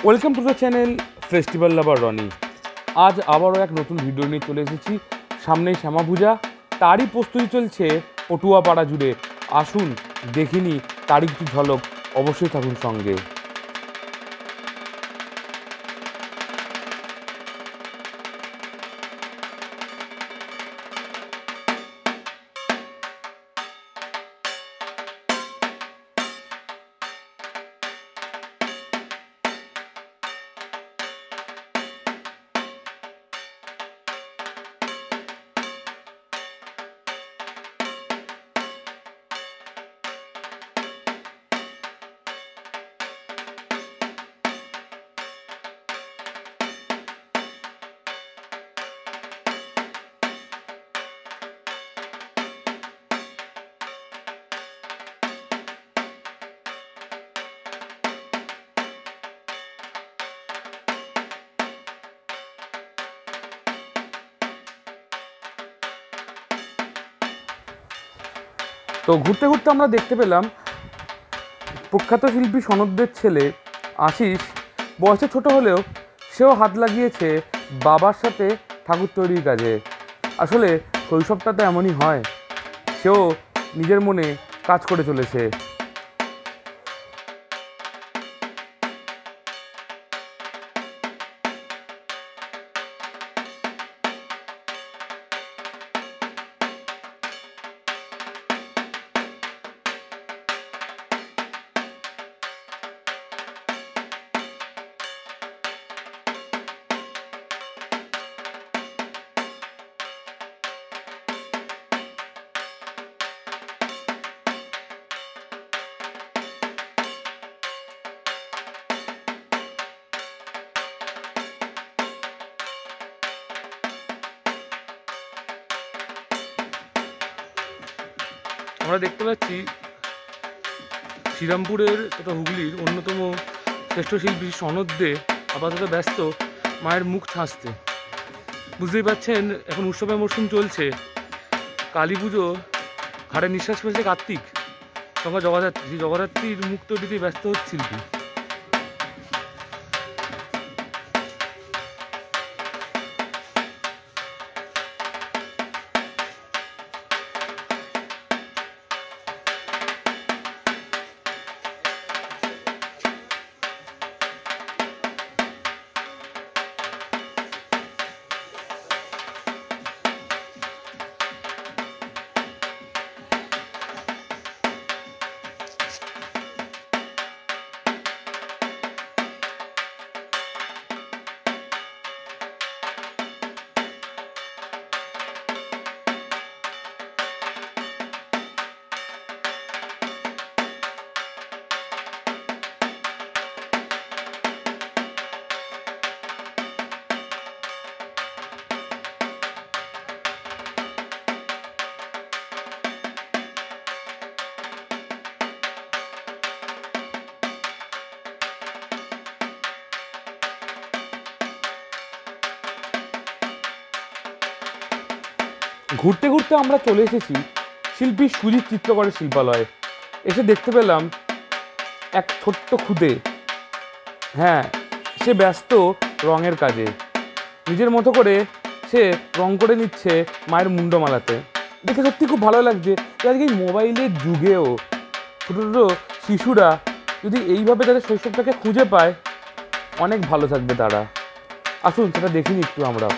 Welcome to the channel festival lover Roni. আজ আবারও এক নতুন ভিডিও নিয়ে চলে এসেছি। সামনেই শ্যামা পূজা, তারই প্রস্তুতি চলছে পটুয়াপাড়া জুড়ে। আসুন দেখিনি তারই কিছু ঝলক, অবশ্যই থাকুন সঙ্গে। তো ঘুরতে ঘুরতে আমরা দেখতে পেলাম প্রখ্যাত শিল্পী সনৎদের ছেলে আশিস বয়সে ছোট হলেও সেও হাত লাগিয়েছে বাবার সাথে ঠাকুর তৈরির কাজে। আসলে শৈশবটা তো এমনই হয়, সেও নিজের মনে কাজ করে চলেছে। আমরা দেখতে পাচ্ছি শ্রীরামপুরের তথা হুগলির অন্যতম শ্রেষ্ঠ শিল্পী সনৎ দে আপাতত ব্যস্ত মায়ের মুখ ছাঁচতে। বুঝতেই পারছেন এখন উৎসবের মরশুম চলছে, কালী পুজো, ঘাড়ে নিঃশ্বাস ফেলছে কার্তিক, সঙ্গে জগদ্ধাত্রী। জগদ্ধাত্রীর মুখ তৈরিতে ব্যস্ত হচ্ছে শিল্পী। ঘুরতে ঘুরতে আমরা চলে এসেছি শিল্পী সুজিত চিত্রকরের শিল্পালয়ে। এসে দেখতে পেলাম এক ছোট্ট খুদে, হ্যাঁ, সে ব্যস্ত রঙের কাজে। নিজের মতো করে সে রং করে নিচ্ছে মায়ের মুন্ডমালাতে। দেখে সত্যি খুব ভালো লাগছে যে আজকে এই মোবাইলের যুগেও ছোটো ছোটো শিশুরা যদি এইভাবে তাদের শৈশবটাকে খুঁজে পায়, অনেক ভালো থাকবে তারা। আসুন সেটা দেখিনি একটু আমরা।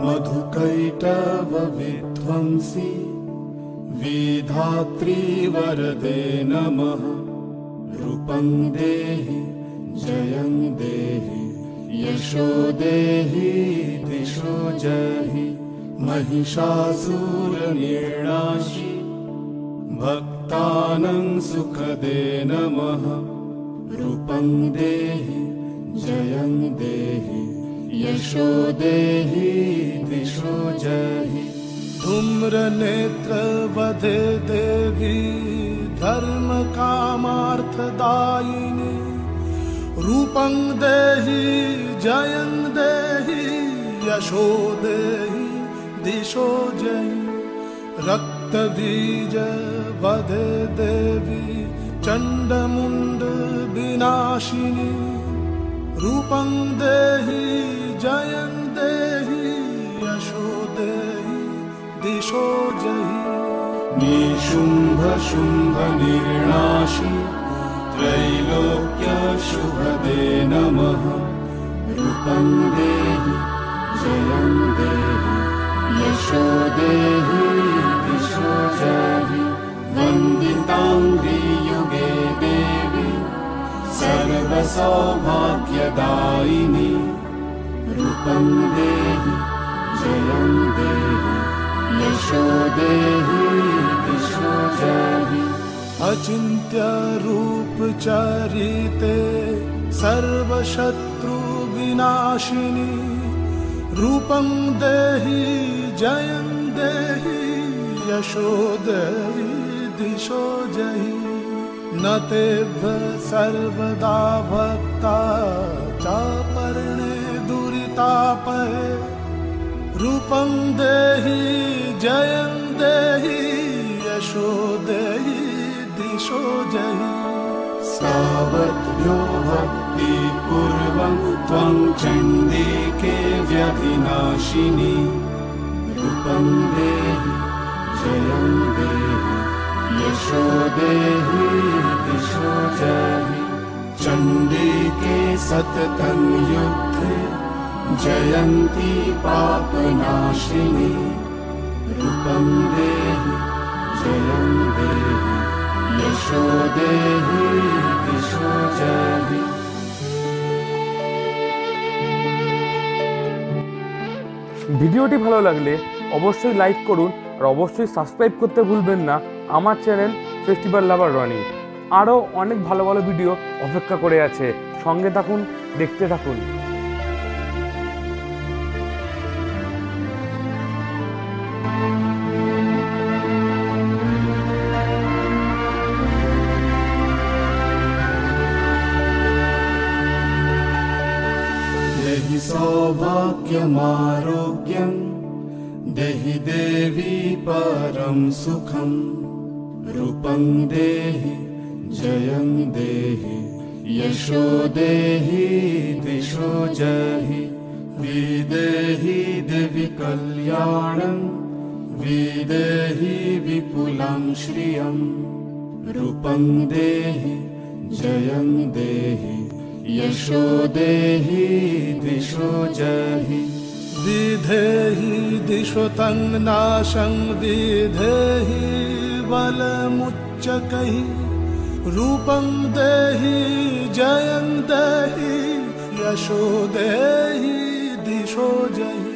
मधुकैटव विध्वंसी विधात्री वरदे नमः। रूपं देहि जयं देहि यशो देहि दिशो जहि। महिषासुरनिर्णाशि भक्तानां सुखदे नमः। रूपं देहि जयं देहि यशो देहि दिशो जहि। धूम्रनेत्रवधे देवी धर्म कामार्थदायिनी। रूपं देहि जयं देहि यशो देहि दिशो जहि। रक्तबीज वधे देवी चण्डमुण्ड विनाशिनी। रूपं देहि जयं देहि यशो देहि दिशो जहि। निशुम्भ शुम्भ निर्णाशि त्रैलोक्य शुभदे नमः। रूपं देहि जयं देहि यशो देहि दिशो जहि। वन्दिताङ्घ्रि युगे देवी सर्वसौभाग्यदायिनी। रूपं देहि जयं देहि यशो देहि दिशो जहि। अचिन्त्य रूप चरिते सर्वशत्रु विनाशिनी। रूपं देहि जयं देहि यशो देहि दिशो जहि। न तेभ्यः सर्वदा भक्ता चापर्णे दुरितापहे। रूपं देहि जयं देहि यशो देहि दिशो जहि। सावध्यो भक्तिपूर्वं त्वं चण्डिके व्यधिनाशिनी। रूपं देहि जयं देहि यशो देहि दिशो जहि। चण्डिके सततं युद्धे जयन्ती पापनाशिनी। रूपं देहि जयं देहि यशो देहि दिशो जहि। ভিডিওটি ভালো লাগলে অবশ্যই লাইক করুন আর অবশ্যই সাবস্ক্রাইব করতে ভুলবেন না আমার চ্যানেল ফেস্টিভ্যাল লাভার রনি। আরও অনেক ভালো ভালো ভিডিও অপেক্ষা করে আছে, সঙ্গে থাকুন, দেখতে থাকুন। देहि सौभाग्यमारोग्यं देहि देवी परं सुखं। रूपं देहि जयं देहि यशो देहि दिशो जहि। विदेहि देवी कल्याणं विदेहि विपुलं श्रियं। रूपं देहि जयं देहि यशो देहि दिशो जहि। विधेहि दिशो तं नाशं विधेहि बलमुच्चकैः। रूपं देहि जयं देहि यशो देहि दिशो जहि।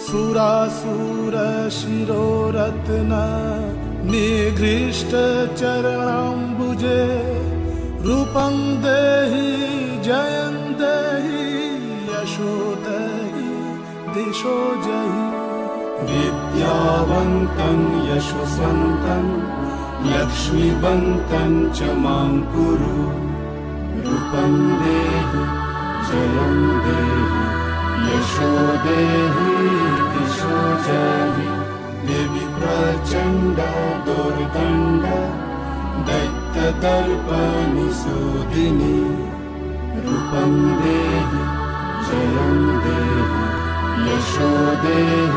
सुरासुर शिरोरत्न निघृष्ट चरणाम्बुजे। रूपं देहि जयं देहि यशो देहि दिशो जहि। विद्यावन्तं यशस्वन्तं लक्ष्मीवन्तं च मां कुरु। रूपं देहि जयं देहि यशो देहि दिशो जहि। देवी प्रचण्ड दुर्दण्ड दैत्यदर्पनिसूदिनी। रूपं देहि जयं देहि यशो देहि